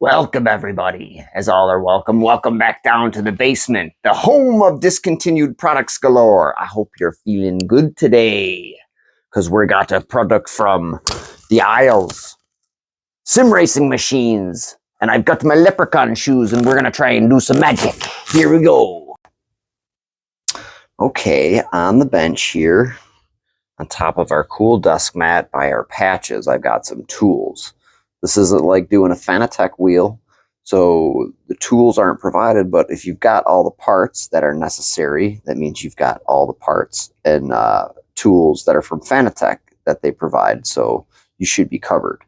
Welcome, everybody. As all are welcome, welcome back down to the basement, the home of discontinued products galore. I hope you're feeling good today, because we got a product from the aisles, sim racing machines, and I've got my leprechaun shoes, and we're going to try and do some magic. Here we go. Okay, on the bench here, on top of our cool desk mat by our patches, I've got some tools. This isn't like doing a Fanatec wheel, so the tools aren't provided, but if you've got all the parts that are necessary, that means you've got all the parts and tools that are from Fanatec that they provide, so you should be covered.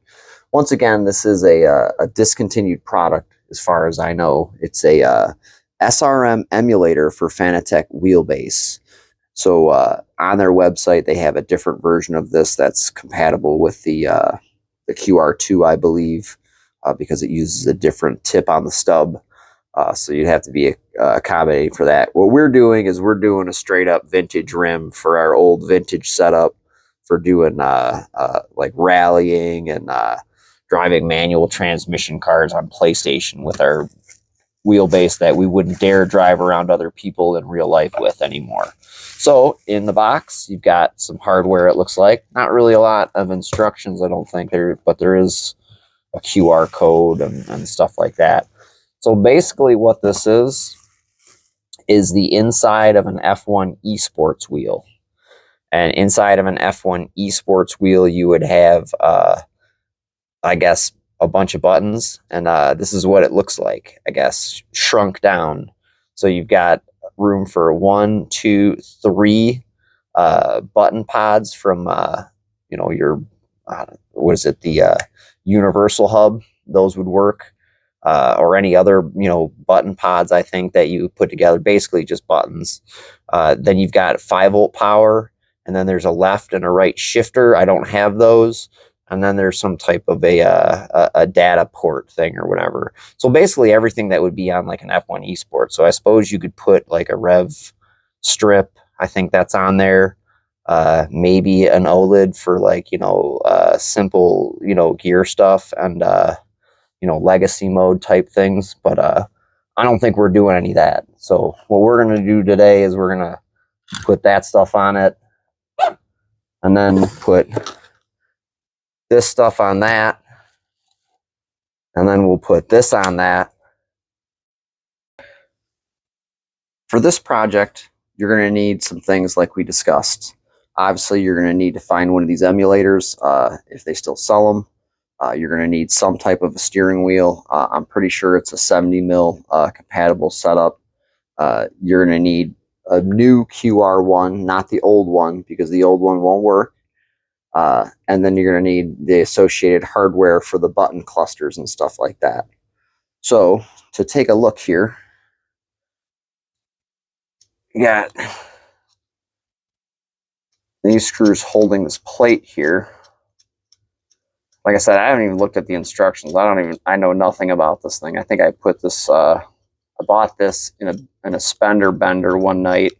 Once again, this is a discontinued product as far as I know. It's a SRM emulator for Fanatec wheelbase. So on their website, they have a different version of this that's compatible with the QR2, I believe, because it uses a different tip on the stub. So you'd have to be accommodating for that. What we're doing is we're doing a straight up vintage rim for our old vintage setup for doing like rallying and driving manual transmission cars on PlayStation with our wheelbase that we wouldn't dare drive around other people in real life with anymore. So in the box, you've got some hardware, it looks like. Not really a lot of instructions, I don't think, but there is a QR code and stuff like that. So basically what this is the inside of an F1 ESports wheel. And inside of an F1 ESports wheel, you would have, I guess, a bunch of buttons, and this is what it looks like, I guess, shrunk down. So you've got room for 1, 2, 3 button pods from your what is it, the universal hub. Those would work, or any other button pods, I think, that you put together, basically just buttons. Then you've got 5-volt power, and then there's a left and a right shifter. I don't have those. And then there's some type of a data port thing or whatever. So basically everything that would be on like an F1 eSport. So I suppose you could put like a rev strip. I think that's on there. Maybe an OLED for like, simple, gear stuff and, legacy mode type things. But I don't think we're doing any of that. So what we're going to do today is we're going to put that stuff on it and then put this stuff on that, and then we'll put this on that. For this project, you're going to need some things like we discussed. Obviously, you're going to need to find one of these emulators, if they still sell them. You're going to need some type of a steering wheel. I'm pretty sure it's a 70 mil compatible setup. You're going to need a new QR1, not the old one, because the old one won't work. And then you're going to need the associated hardware for the button clusters and stuff like that. So to take a look here, you got these screws holding this plate here. Like I said, I haven't even looked at the instructions. I know nothing about this thing. I think I put this, I bought this in a spender bender one night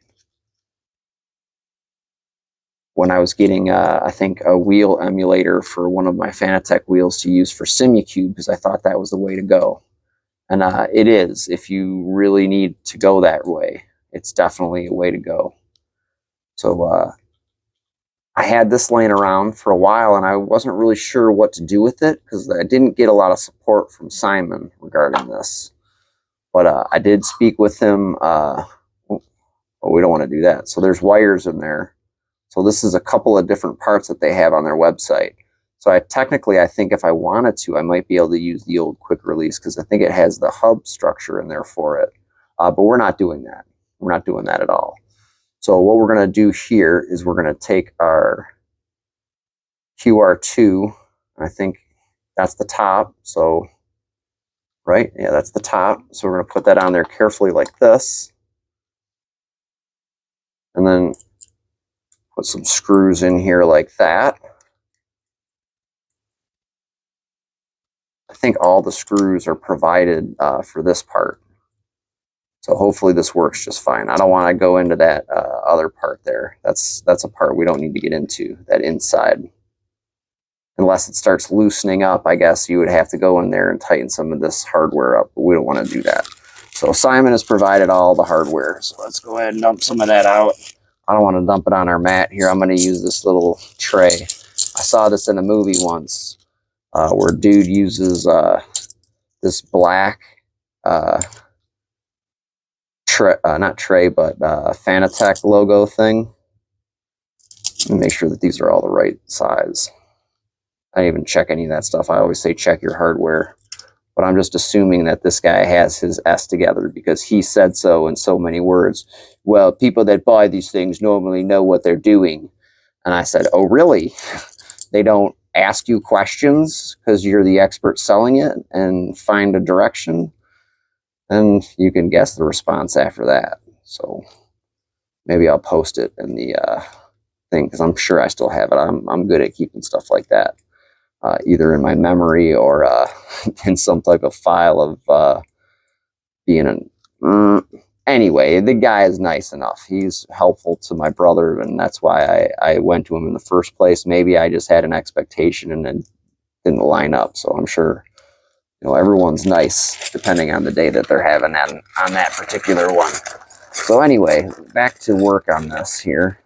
when I was getting, I think, a wheel emulator for one of my Fanatec wheels to use for Simcube, because I thought that was the way to go. And it is. If you really need to go that way, it's definitely a way to go. So I had this laying around for a while, and I wasn't really sure what to do with it, because I didn't get a lot of support from Simon regarding this. But I did speak with him. We don't want to do that. So there's wires in there. So this is a couple of different parts that they have on their website. So I think if I wanted to, I might be able to use the old quick release, because I think it has the hub structure in there for it. But we're not doing that. We're not doing that at all. So what we're going to do here is we're going to take our QR2, and I think that's the top. So, right? Yeah, that's the top. So we're going to put that on there carefully like this. And then put some screws in here like that. I think all the screws are provided for this part. So hopefully this works just fine. I don't want to go into that other part there. That's a part we don't need to get into, that inside. unless it starts loosening up, I guess you would have to go in there and tighten some of this hardware up, but we don't want to do that. So Simon has provided all the hardware, so let's go ahead and dump some of that out. I don't want to dump it on our mat here. I'm going to use this little tray. I saw this in a movie once where a dude uses this black not tray, but Fanatec logo thing. Let me make sure that these are all the right size. I didn't even check any of that stuff. I always say check your hardware. But I'm just assuming that this guy has his S together because he said so in so many words. Well, people that buy these things normally know what they're doing. And I said, oh, really? They don't ask you questions because you're the expert selling it and find a direction? And you can guess the response after that. So maybe I'll post it in the thing because I'm sure I still have it. I'm good at keeping stuff like that, either in my memory or in some type of file of being an. Anyway, the guy is nice enough. He's helpful to my brother, and that's why I went to him in the first place. Maybe I just had an expectation and then didn't line up. So I'm sure, you know, everyone's nice depending on the day that they're having on that particular one. So anyway, back to work on this here.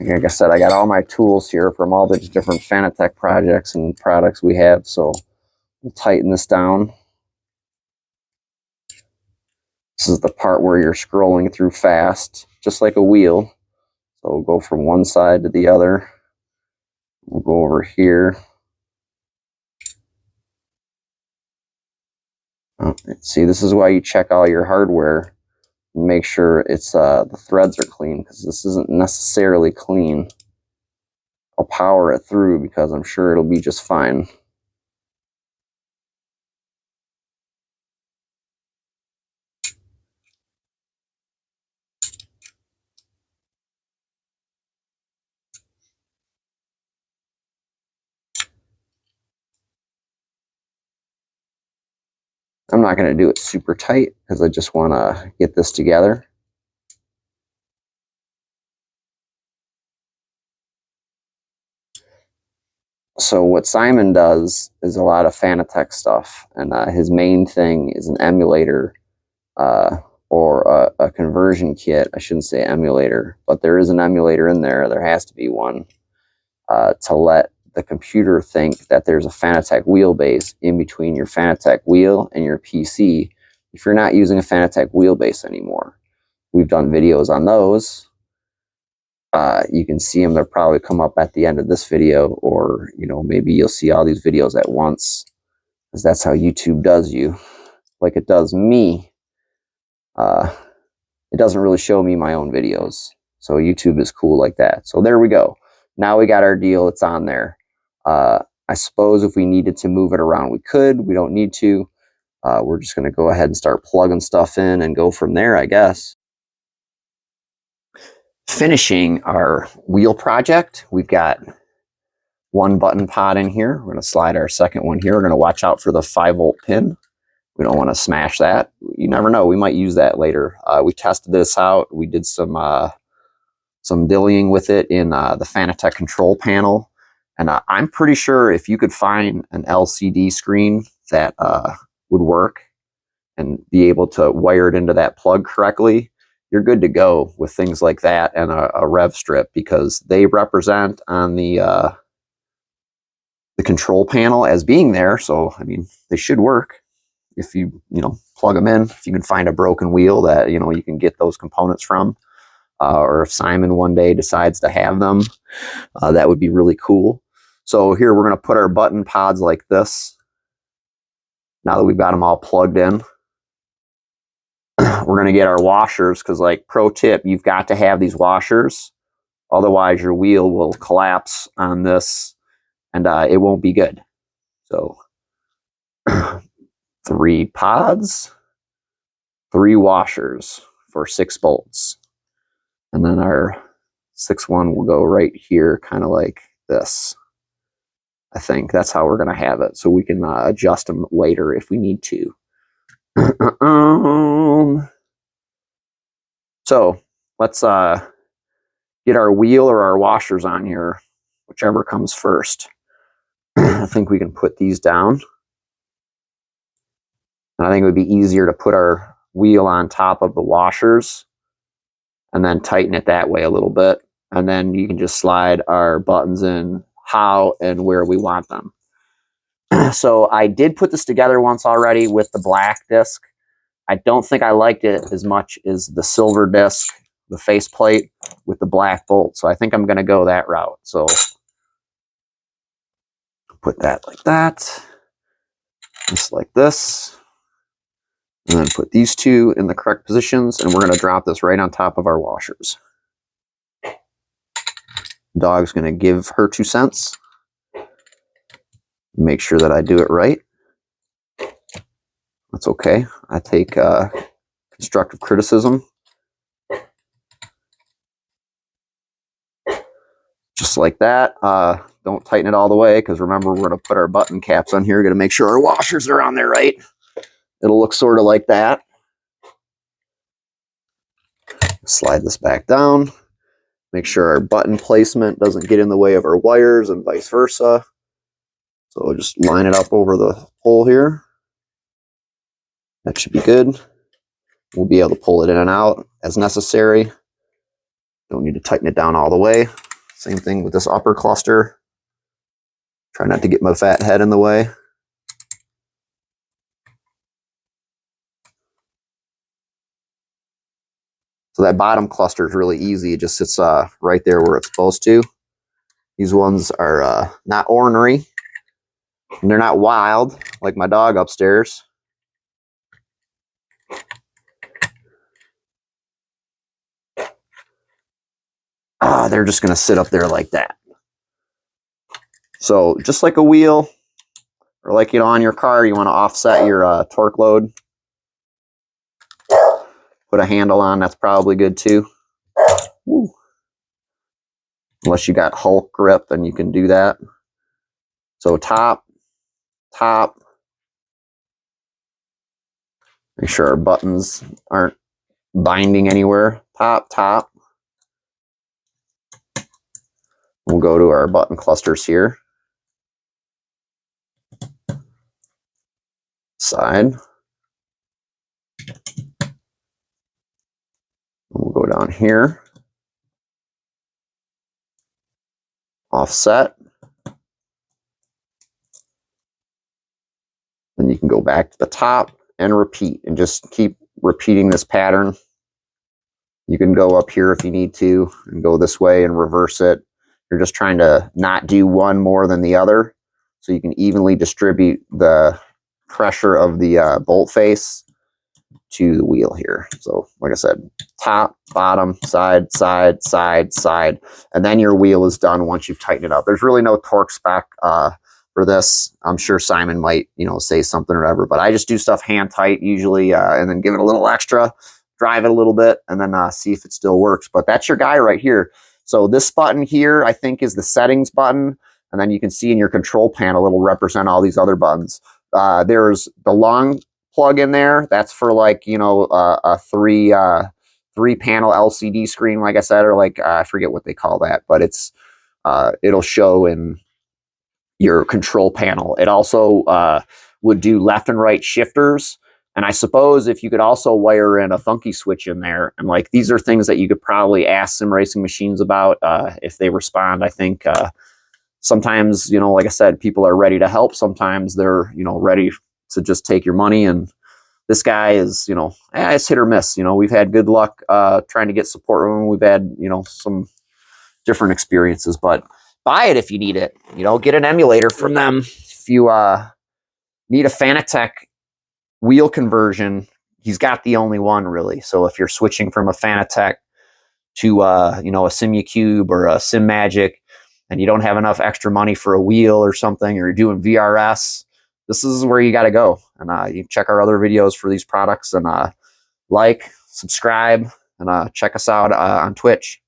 Like I said, I got all my tools here from all the different Fanatec projects and products we have. So we'll tighten this down. This is the part where you're scrolling through fast, just like a wheel. So we'll go from one side to the other. We'll go over here. Oh, see, this is why you check all your hardware. Make sure it's the threads are clean, because this isn't necessarily clean. I'll power it through because I'm sure it'll be just fine. I'm not going to do it super tight because I just want to get this together. So what Simon does is a lot of Fanatec stuff, and his main thing is an emulator or a conversion kit. I shouldn't say emulator, but there is an emulator in there. There has to be one to let the computer think that there's a Fanatec wheelbase in between your Fanatec wheel and your PC if you're not using a Fanatec wheelbase anymore. We've done videos on those. You can see them. They'll probably come up at the end of this video, or, you know, maybe you'll see all these videos at once, because that's how YouTube does you, like it does me. It doesn't really show me my own videos, so YouTube is cool like that. So there we go. Now we got our deal. It's on there. I suppose if we needed to move it around, we could. We don't need to. We're just going to go ahead and start plugging stuff in and go from there, I guess. Finishing our wheel project, we've got one button pod in here. We're going to slide our second one here. We're going to watch out for the 5-volt pin. We don't want to smash that. You never know. We might use that later. We tested this out. We did some dillying with it in the Fanatec control panel. And I'm pretty sure if you could find an LCD screen that would work and be able to wire it into that plug correctly, you're good to go with things like that and a rev strip, because they represent on the control panel as being there. So, I mean, they should work if you plug them in. If you can find a broken wheel that, you can get those components from, or if Simon one day decides to have them, that would be really cool. So here we're going to put our button pods like this. Now that we've got them all plugged in, we're going to get our washers, because, like, pro tip, you've got to have these washers. Otherwise, your wheel will collapse on this, and it won't be good. So 3 pods, 3 washers for 6 bolts. And then our 6th one will go right here, kind of like this. I think that's how we're going to have it, so we can adjust them later if we need to. So let's get our wheel or our washers on here, whichever comes first. I think we can put these down. And I think it would be easier to put our wheel on top of the washers and then tighten it that way a little bit. And then you can just slide our buttons in how and where we want them. So I did put this together once already with the black disc. I don't think I liked it as much as the silver disc, the faceplate with the black bolt. So I think I'm going to go that route. So put that like that, just like this, and then put these two in the correct positions, and we're going to drop this right on top of our washers. Dog's going to give her 2 cents. Make sure that I do it right. That's okay. I take constructive criticism. Just like that. Don't tighten it all the way, because remember, we're going to put our button caps on here. We're going to make sure our washers are on there right. It'll look sort of like that. Slide this back down. Make sure our button placement doesn't get in the way of our wires and vice versa. So we'll just line it up over the hole here. That should be good. We'll be able to pull it in and out as necessary. Don't need to tighten it down all the way. Same thing with this upper cluster. Try not to get my fat head in the way. So that bottom cluster is really easy. It just sits right there where it's supposed to. These ones are not ornery. And they're not wild like my dog upstairs. They're just going to sit up there like that. So just like a wheel, or like, on your car, you want to offset your torque load. Put a handle on, that's probably good too. Woo. Unless you got Hulk grip, then you can do that. So top. Make sure our buttons aren't binding anywhere. Top. We'll go to our button clusters here. Side. We'll go down here. Offset. Then you can go back to the top and repeat, and just keep repeating this pattern. You can go up here if you need to and go this way and reverse it. You're just trying to not do one more than the other, so you can evenly distribute the pressure of the bolt face to the wheel here. So like I said, top, bottom, side, and then your wheel is done once you've tightened it up. There's really no torque spec for this. I'm sure Simon might, say something or whatever, but I just do stuff hand tight usually, and then give it a little extra, drive it a little bit, and then see if it still works. But that's your guy right here. So this button here, I think, is the settings button, and then you can see in your control panel, it'll represent all these other buttons. There's the long plug in there. That's for like, a three panel LCD screen, like I said, or like, I forget what they call that, but it's, it'll show in your control panel. It also would do left and right shifters. And I suppose if you could also wire in a funky switch in there, and like, these are things that you could probably ask Sim Racing Machines about if they respond. I think sometimes, like I said, people are ready to help. Sometimes they're, ready to just take your money. And this guy is, it's hit or miss. We've had good luck trying to get support from him. We've had, some different experiences, but buy it if you need it. Get an emulator from them. If you need a Fanatec wheel conversion, he's got the only one really. So if you're switching from a Fanatec to a SimuCube or a SimMagic, and you don't have enough extra money for a wheel or something, or you're doing VRS, this is where you got to go. And you can check our other videos for these products, and like, subscribe, and check us out on Twitch.